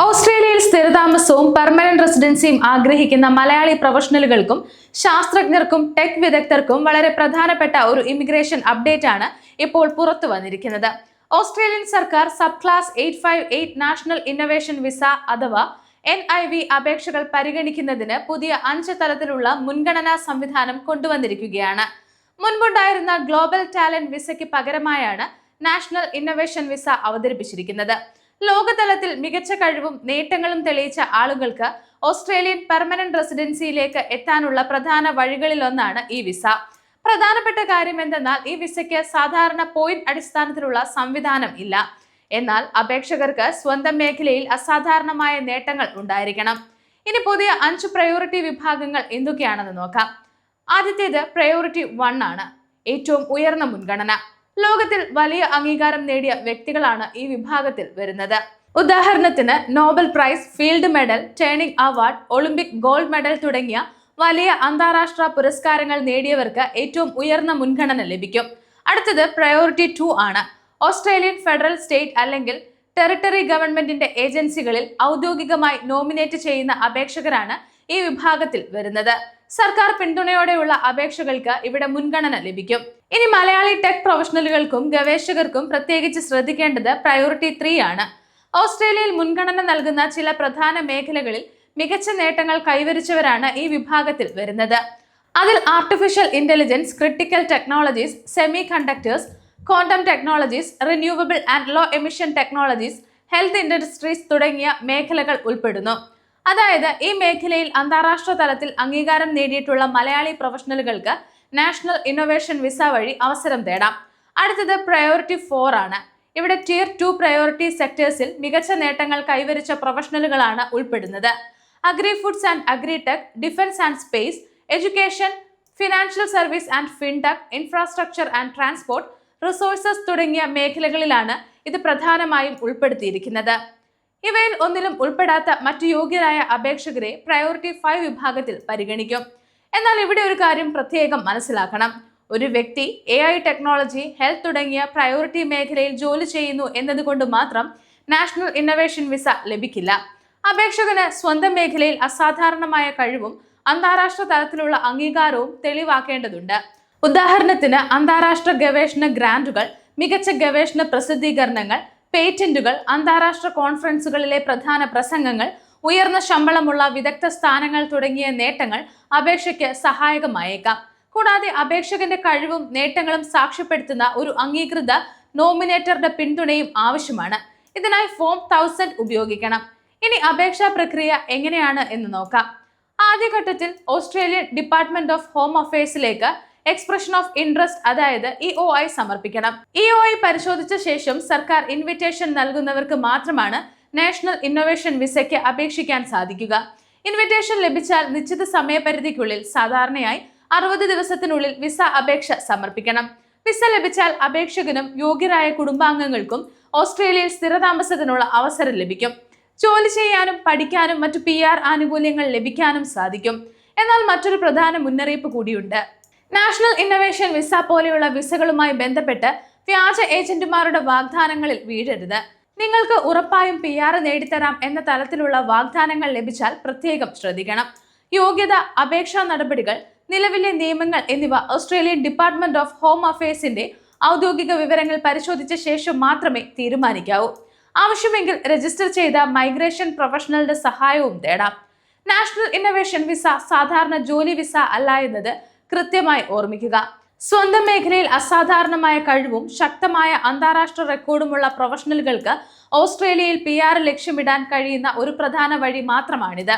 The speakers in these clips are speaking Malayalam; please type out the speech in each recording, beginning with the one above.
ഓസ്ട്രേലിയയിൽ സ്ഥിരതാമസവും പെർമനന്റ് റെസിഡൻസിയും ആഗ്രഹിക്കുന്ന മലയാളി പ്രൊഫഷണലുകൾക്കും ശാസ്ത്രജ്ഞർക്കും ടെക് വിദഗ്ധർക്കും വളരെ പ്രധാനപ്പെട്ട ഒരു ഇമിഗ്രേഷൻ അപ്ഡേറ്റ് ആണ് ഇപ്പോൾ പുറത്തു വന്നിരിക്കുന്നത്. ഓസ്ട്രേലിയൻ സർക്കാർ sub class 858 national innovation visa അഥവാ NIV അപേക്ഷകൾ പരിഗണിക്കുന്നതിന് പുതിയ 5 തലത്തിലുള്ള മുൻഗണനാ സംവിധാനം കൊണ്ടുവന്നിരിക്കുകയാണ്. മുൻപുണ്ടായിരുന്ന ഗ്ലോബൽ ടാലന്റ് വിസയ്ക്ക് പകരമായാണ് നാഷണൽ ഇന്നൊവേഷൻ വിസ അവതരിപ്പിച്ചിരിക്കുന്നത്. ലോകതലത്തിൽ മികച്ച കഴിവും നേട്ടങ്ങളും തെളിയിച്ച ആളുകൾക്ക് ഓസ്ട്രേലിയൻ പെർമനന്റ് റെസിഡൻസിയിലേക്ക് എത്താനുള്ള പ്രധാന വഴികളിലൊന്നാണ് ഈ വിസ. പ്രധാനപ്പെട്ട കാര്യം എന്തെന്നാൽ ഈ വിസയ്ക്ക് സാധാരണ പോയിന്റ് അടിസ്ഥാനത്തിലുള്ള സംവിധാനം ഇല്ല. എന്നാൽ അപേക്ഷകർക്ക് സ്വന്തം മേഖലയിൽ അസാധാരണമായ നേട്ടങ്ങൾ ഉണ്ടായിരിക്കണം. ഇനി പുതിയ 5 പ്രയോറിറ്റി വിഭാഗങ്ങൾ എന്തൊക്കെയാണെന്ന് നോക്കാം. ആദ്യത്തേത് പ്രയോറിറ്റി 1 ആണ്, ഏറ്റവും ഉയർന്ന മുൻഗണന. ലോകത്തിൽ വലിയ അംഗീകാരം നേടിയ വ്യക്തികളാണ് ഈ വിഭാഗത്തിൽ വരുന്നത്. ഉദാഹരണത്തിന് Nobel prize, field medal, turning award, Olympic gold medal തുടങ്ങിയ വലിയ അന്താരാഷ്ട്ര പുരസ്കാരങ്ങൾ നേടിയവർക്ക് ഏറ്റവും ഉയർന്ന മുൻഗണന ലഭിക്കും. അടുത്തത് പ്രയോറിറ്റി 2 ആണ്. ഓസ്ട്രേലിയൻ ഫെഡറൽ, സ്റ്റേറ്റ് അല്ലെങ്കിൽ ടെറിട്ടറി ഗവൺമെന്റിന്റെ ഏജൻസികളിൽ ഔദ്യോഗികമായി നോമിനേറ്റ് ചെയ്യുന്ന അപേക്ഷകരാണ് ഈ വിഭാഗത്തിൽ വരുന്നത്. സർക്കാർ പിന്തുണയോടെയുള്ള അപേക്ഷകൾക്ക് ഇവിടെ മുൻഗണന ലഭിക്കും. ഇനി മലയാളി ടെക് പ്രൊഫഷണലുകൾക്കും ഗവേഷകർക്കും പ്രത്യേകിച്ച് ശ്രദ്ധിക്കേണ്ടത് പ്രയോറിറ്റി 3 ആണ്. ഓസ്ട്രേലിയയിൽ മുൻഗണന നൽകുന്ന ചില പ്രധാന മേഖലകളിൽ മികച്ച നേട്ടങ്ങൾ കൈവരിച്ചവരാണ് ഈ വിഭാഗത്തിൽ വരുന്നത്. അതിൽ artificial intelligence, critical technologies, semiconductors, quantum technologies, renewable and low emission technologies, health industries തുടങ്ങിയ മേഖലകൾ ഉൾപ്പെടുന്നു. അതായത് ഈ മേഖലയിൽ അന്താരാഷ്ട്ര തലത്തിൽ അംഗീകാരം നേടിയിട്ടുള്ള മലയാളി പ്രൊഫഷണലുകൾക്ക് നാഷണൽ ഇന്നൊവേഷൻ വിസ വഴി അവസരം തേടാം. അടുത്തത് പ്രയോറിറ്റി 4 ആണ്. ഇവിടെ Tier 2 പ്രയോറിറ്റി സെക്ടേഴ്സിൽ മികച്ച നേട്ടങ്ങൾ കൈവരിച്ച പ്രൊഫഷണലുകളാണ് ഉൾപ്പെടുന്നത്. Agri foods and agritech, defence and space, education, financial service and fintech, infrastructure and transport, resources തുടങ്ങിയ മേഖലകളിലാണ് ഇത് പ്രധാനമായും ഉൾപ്പെടുത്തിയിരിക്കുന്നത്. ഇവയിൽ ഒന്നിലും ഉൾപ്പെടാത്ത മറ്റു യോഗ്യരായ അപേക്ഷകരെ പ്രയോറിറ്റി 5 വിഭാഗത്തിൽ പരിഗണിക്കും. എന്നാൽ ഇവിടെ ഒരു കാര്യം പ്രത്യേകം മനസ്സിലാക്കണം. ഒരു വ്യക്തി AI ടെക്നോളജി, ഹെൽത്ത് തുടങ്ങിയ പ്രയോറിറ്റി മേഖലയിൽ ജോലി ചെയ്യുന്നു എന്നതുകൊണ്ട് മാത്രം നാഷണൽ ഇന്നൊവേഷൻ വിസ ലഭിക്കില്ല. അപേക്ഷകന് സ്വന്തം മേഖലയിൽ അസാധാരണമായ കഴിവും അന്താരാഷ്ട്ര തലത്തിലുള്ള അംഗീകാരവും തെളിവാക്കേണ്ടതുണ്ട്. ഉദാഹരണത്തിന് അന്താരാഷ്ട്ര ഗവേഷണ ഗ്രാന്റുകൾ, മികച്ച ഗവേഷണ പ്രസിദ്ധീകരണങ്ങൾ, പേറ്റന്റുകൾ, അന്താരാഷ്ട്ര കോൺഫറൻസുകളിലെ പ്രധാന പ്രസംഗങ്ങൾ, ഉയർന്ന ശമ്പളമുള്ള വിദഗ്ധ സ്ഥാനങ്ങൾ തുടങ്ങിയ നേട്ടങ്ങൾ അപേക്ഷയ്ക്ക് സഹായകമായേക്കാം. കൂടാതെ അപേക്ഷകന്റെ കഴിവും നേട്ടങ്ങളും സാക്ഷ്യപ്പെടുത്തുന്ന ഒരു അംഗീകൃത നോമിനേറ്ററുടെ പിന്തുണയും ആവശ്യമാണ്. ഇതിനായി ഫോം 1000 ഉപയോഗിക്കണം. ഇനി അപേക്ഷാ പ്രക്രിയ എങ്ങനെയാണ് എന്ന് നോക്കാം. ആദ്യഘട്ടത്തിൽ ഓസ്ട്രേലിയൻ ഡിപ്പാർട്ട്മെന്റ് ഓഫ് ഹോം അഫയേഴ്സിലേക്ക് എക്സ്പ്രഷൻ ഓഫ് ഇൻട്രസ്റ്റ് അതായത് EOI സമർപ്പിക്കണം. EOI പരിശോധിച്ച ശേഷം സർക്കാർ ഇൻവിറ്റേഷൻ നൽകുന്നവർക്ക് മാത്രമാണ് നാഷണൽ ഇന്നൊവേഷൻ വിസയ്ക്ക് അപേക്ഷിക്കാൻ സാധിക്കുക. ഇൻവിറ്റേഷൻ ലഭിച്ചാൽ നിശ്ചിത സമയപരിധിക്കുള്ളിൽ സാധാരണയായി 60 ദിവസത്തിനുള്ളിൽ വിസ അപേക്ഷ സമർപ്പിക്കണം. വിസ ലഭിച്ചാൽ അപേക്ഷകനും യോഗ്യരായ കുടുംബാംഗങ്ങൾക്കും ഓസ്ട്രേലിയയിൽ സ്ഥിരതാമസത്തിനുള്ള അവസരം ലഭിക്കും. ജോലി ചെയ്യാനും പഠിക്കാനും മറ്റു PR ആനുകൂല്യങ്ങൾ ലഭിക്കാനും സാധിക്കും. എന്നാൽ മറ്റൊരു പ്രധാന മുന്നറിയിപ്പ് കൂടിയുണ്ട്. നാഷണൽ ഇന്നൊവേഷൻ വിസ പോലെയുള്ള വിസകളുമായി ബന്ധപ്പെട്ട് വ്യാജ ഏജന്റുമാരുടെ വാഗ്ദാനങ്ങളിൽ വീഴരുത്. നിങ്ങൾക്ക് ഉറപ്പായും PR നേടിത്തരാം എന്ന തലത്തിലുള്ള വാഗ്ദാനങ്ങൾ ലഭിച്ചാൽ പ്രത്യേകം ശ്രദ്ധിക്കണം. യോഗ്യത, അപേക്ഷാ നടപടികൾ, നിലവിലെ നിയമങ്ങൾ എന്നിവ ഓസ്ട്രേലിയൻ ഡിപ്പാർട്ട്മെന്റ് ഓഫ് ഹോം അഫയേഴ്സിന്റെ ഔദ്യോഗിക വിവരങ്ങൾ പരിശോധിച്ച ശേഷം മാത്രമേ തീരുമാനിക്കാവൂ. ആവശ്യമെങ്കിൽ രജിസ്റ്റർ ചെയ്ത മൈഗ്രേഷൻ പ്രൊഫഷണലുടെ സഹായവും തേടാം. നാഷണൽ ഇന്നൊവേഷൻ വിസ സാധാരണ ജോലി വിസ അല്ല എന്നത് കൃത്യമായി ഓർമ്മിക്കുക. സ്വന്തം മേഖലയിൽ അസാധാരണമായ കഴിവും ശക്തമായ അന്താരാഷ്ട്ര റെക്കോർഡുമുള്ള പ്രൊഫഷണലുകൾക്ക് ഓസ്ട്രേലിയയിൽ PR ലക്ഷ്യമിടാൻ കഴിയുന്ന ഒരു പ്രധാന വഴി മാത്രമാണിത്.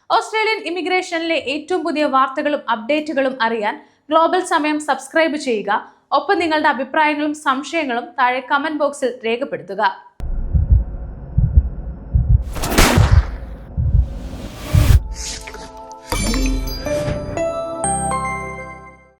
ഓസ്ട്രേലിയൻ ഇമിഗ്രേഷനിലെ ഏറ്റവും പുതിയ വാർത്തകളും അപ്ഡേറ്റുകളും അറിയാൻ ഗ്ലോബൽ സമയം സബ്സ്ക്രൈബ് ചെയ്യുക. ഒപ്പം നിങ്ങളുടെ അഭിപ്രായങ്ങളും സംശയങ്ങളും താഴെ കമന്റ് ബോക്സിൽ രേഖപ്പെടുത്തുക.